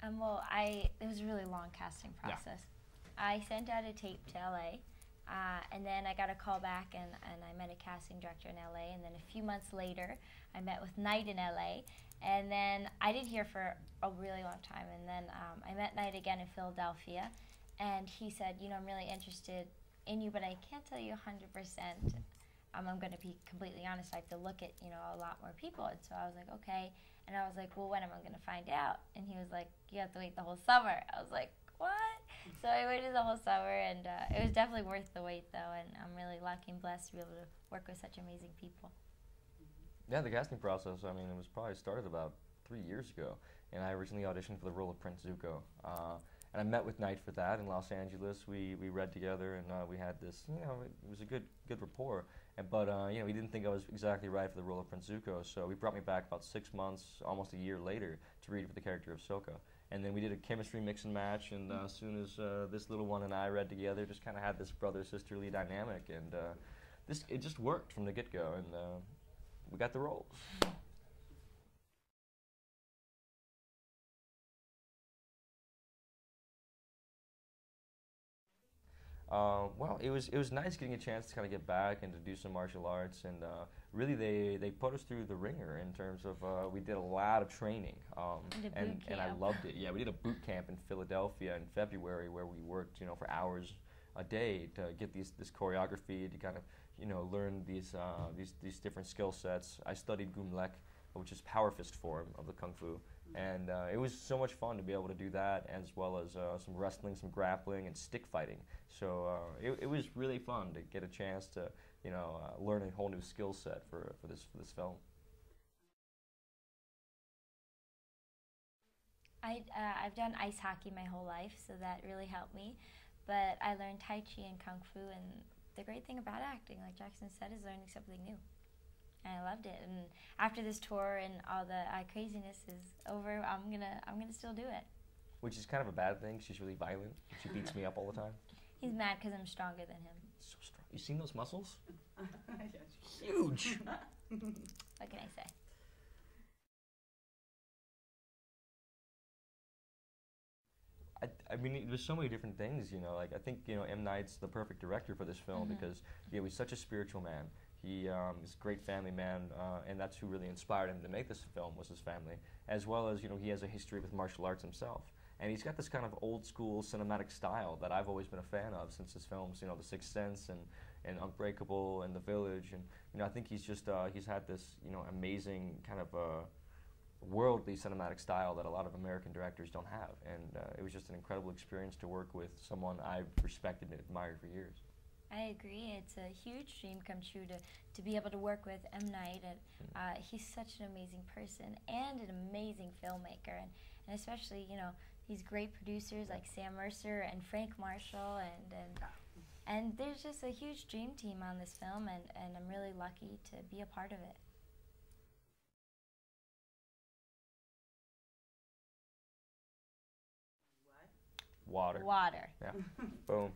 Well, it was a really long casting process. Yeah. I sent out a tape to LA, and then I got a call back, and I met a casting director in LA, and then a few months later, I met with Knight in LA, and then I didn't hear for a really long time, and then I met Knight again in Philadelphia, and he said, you know, I'm really interested in you, but I can't tell you 100%. I'm going to be completely honest, I have to look at, you know, a lot more people, and so I was like, okay. And I was like, well, when am I going to find out? And he was like, you have to wait the whole summer. I was like, what? So I waited the whole summer, and it was definitely worth the wait, though, and I'm really lucky and blessed to be able to work with such amazing people. Yeah, the casting process, I mean, it was probably started about 3 years ago, and I originally auditioned for the role of Prince Zuko. And I met with Knight for that in Los Angeles. We read together, and we had this, you know, it was a good rapport. But you know, he didn't think I was exactly right for the role of Prince Zuko, so he brought me back about 6 months, almost a year later, to read for the character of Sokka. And then we did a chemistry mix and match, and as soon as this little one and I read together, just kind of had this brother-sisterly dynamic, and it just worked from the get-go, and we got the roles. Well, it was nice getting a chance to kind of get back and to do some martial arts, and really they put us through the ringer in terms of we did a lot of training, and I loved it. Yeah, we did a boot camp in Philadelphia in February where we worked, you know, for hours a day to get this choreography, to kind of, you know, learn these different skill sets. I studied Gumlek, which is power fist form of the Kung Fu. And it was so much fun to be able to do that, as well as some wrestling, some grappling, and stick fighting. So it was really fun to get a chance to, you know, learn a whole new skill set for this film. I've done ice hockey my whole life, so that really helped me. But I learned Tai Chi and Kung Fu, and the great thing about acting, like Jackson said, is learning something new. And I loved it. And after this tour and all the craziness is over, I'm gonna still do it. Which is kind of a bad thing. She's really violent. She beats me up all the time. He's mad because I'm stronger than him. So strong. You seen those muscles? Huge. What can I say? I mean, there's so many different things, you know. Like, I think, you know, M. Night's the perfect director for this film because, yeah, he's such a spiritual man. He is a great family man, and that's who really inspired him to make this film, was his family, as well as, you know, he has a history with martial arts himself. And he's got this kind of old school cinematic style that I've always been a fan of since his films, you know, The Sixth Sense and Unbreakable and The Village. And, you know, I think he's just, he's had this, you know, amazing kind of worldly cinematic style that a lot of American directors don't have. And it was just an incredible experience to work with someone I've respected and admired for years. I agree. It's a huge dream come true to be able to work with M. Night. And, he's such an amazing person and an amazing filmmaker. And especially, you know, these great producers like Sam Mercer and Frank Marshall. And there's just a huge dream team on this film, and I'm really lucky to be a part of it. Water. Water. Yeah. Boom.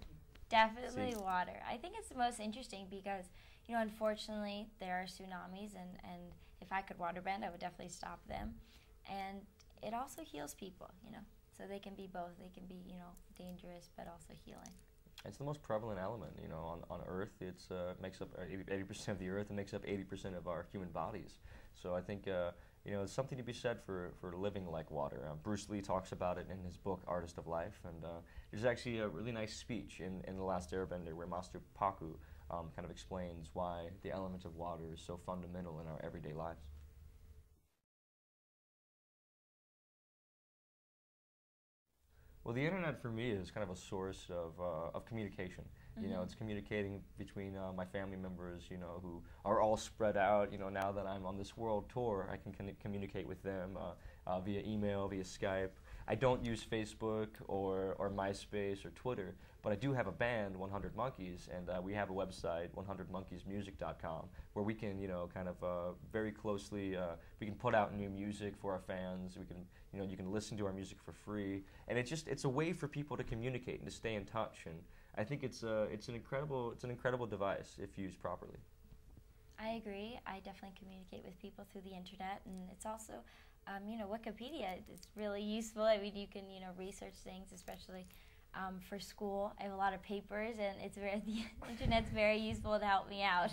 Definitely water. I think it's the most interesting because, you know, unfortunately there are tsunamis, and if I could waterbend, I would definitely stop them. And it also heals people, you know, so they can be both. They can be, you know, dangerous but also healing. It's the most prevalent element, you know, on Earth. It's makes up 80% of the Earth and makes up 80% of our human bodies. So I think, you know, there's something to be said for living like water. Bruce Lee talks about it in his book, Artist of Life, and there's actually a really nice speech in The Last Airbender where Master Paku kind of explains why the element of water is so fundamental in our everyday lives. Well, the internet for me is kind of a source of communication. You know, it's communicating between my family members, you know, who are all spread out. You know, now that I'm on this world tour, I can communicate with them via email, via Skype. I don't use Facebook or MySpace or Twitter, but I do have a band, 100 Monkeys, and we have a website, 100monkeysmusic.com, where we can, you know, kind of very closely, we can put out new music for our fans. We can, you know, you can listen to our music for free, and it's a way for people to communicate and to stay in touch. And I think it's an incredible device if used properly. I agree. I definitely communicate with people through the internet, and it's also, Wikipedia is really useful. I mean, you can, research things, especially for school. I have a lot of papers, and the internet's very useful to help me out.